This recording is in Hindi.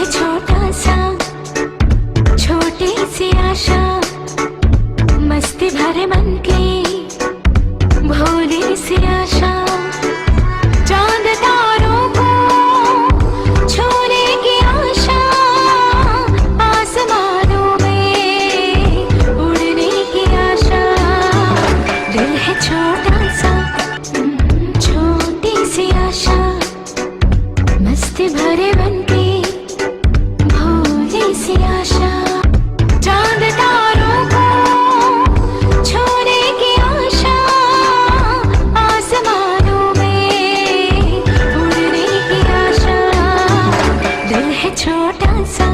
है छोटा सा, छोटी सी आशा, मस्ती भरे मन की भोली सी आशा। चांद तारों को छूने की आशा, आसमानों में उड़ने की आशा। दिल है छोटा सा, छोटी सी आशा, मस्ती भरे मन की भोली सी आशा। चांद तारों को छूने की आशा, आसमानों में उड़ने की आशा। दिल है छोटा सा,